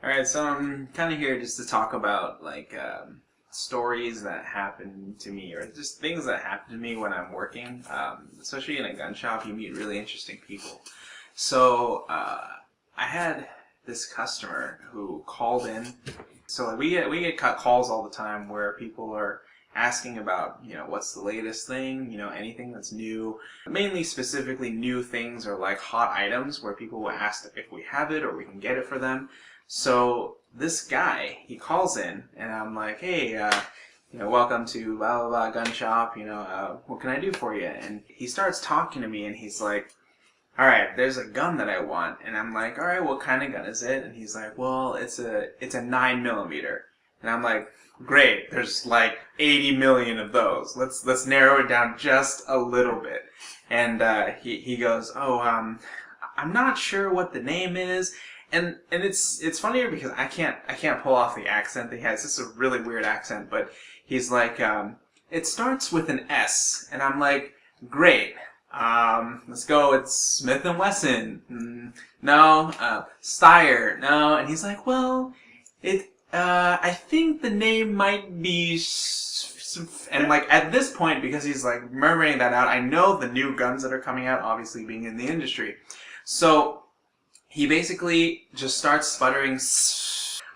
Alright, so I'm kind of here just to talk about stories that happen to me, or just things that happen to me when I'm working. Especially in a gun shop, you meet really interesting people. So I had this customer who called in. So we get calls all the time where people are asking about, what's the latest thing, anything that's new. Mainly specifically new things or like hot items where people will ask if we have it or we can get it for them. So this guy, he calls in and I'm like, hey, welcome to blah blah blah gun shop, what can I do for you? And he starts talking to me and he's like, alright, there's a gun that I want. And I'm like, alright, what kind of gun is it? And he's like, well, it's a 9mm. And I'm like, great, there's like 80 million of those. Let's narrow it down just a little bit. And he goes, oh, I'm not sure what the name is. And it's funnier because I can't pull off the accent that he has. This is a really weird accent, but he's like, it starts with an S. And I'm like, great. Let's go. It's Smith & Wesson. No. Steyr. No. And he's like, well, I think the name might be... And like at this point, because he's like murmuring that out, I know the new guns that are coming out, obviously being in the industry. So he basically just starts sputtering.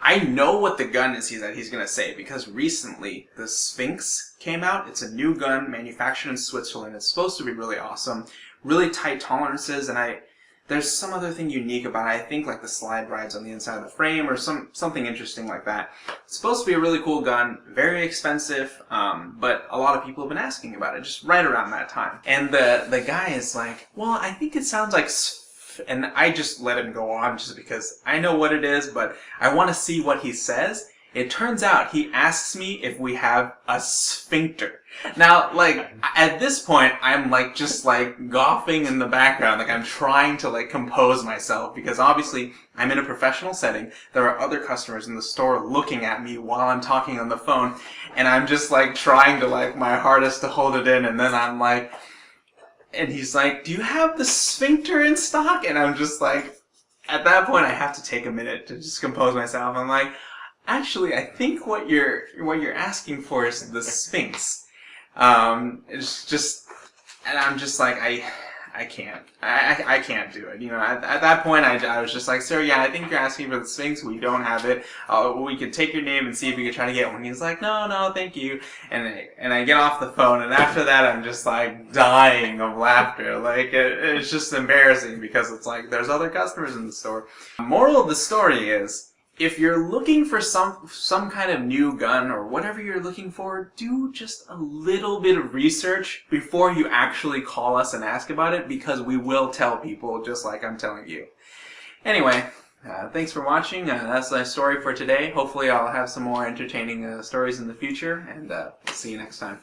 I know what the gun is that he's going to say because recently the Sphinx came out. It's a new gun manufactured in Switzerland. It's supposed to be really awesome, really tight tolerances, and there's some other thing unique about it. I think like the slide rides on the inside of the frame or something interesting like that. It's supposed to be a really cool gun, very expensive, but a lot of people have been asking about it just right around that time. And the guy is like, well, I think it sounds like... And I just let him go on just because I know what it is, but I want to see what he says. It turns out he asks me if we have a sphincter. Now, like, at this point, I'm like, just like, coughing in the background. Like, I'm trying to like, compose myself because obviously I'm in a professional setting. There are other customers in the store looking at me while I'm talking on the phone. And I'm just like, trying to like, my hardest to hold it in. And then I'm like... And he's like, do you have the sphincter in stock? And I'm just like, at that point I have to take a minute to just compose myself. I'm like, actually, I think what you're asking for is the Sphinx. It's just, and I'm just like, I can't do it. At that point, I was just like, sir, yeah, I think you're asking for the Sphinx. We don't have it. We could take your name and see if we could try to get one. He's like, no, thank you. And I get off the phone, and after that, I'm just like dying of laughter. Like it's just embarrassing because it's like there's other customers in the store. Moral of the story is, if you're looking for some kind of new gun or whatever you're looking for, do just a little bit of research before you actually call us and ask about it, because we will tell people just like I'm telling you. Anyway, thanks for watching. That's my story for today. Hopefully I'll have some more entertaining stories in the future, and see you next time.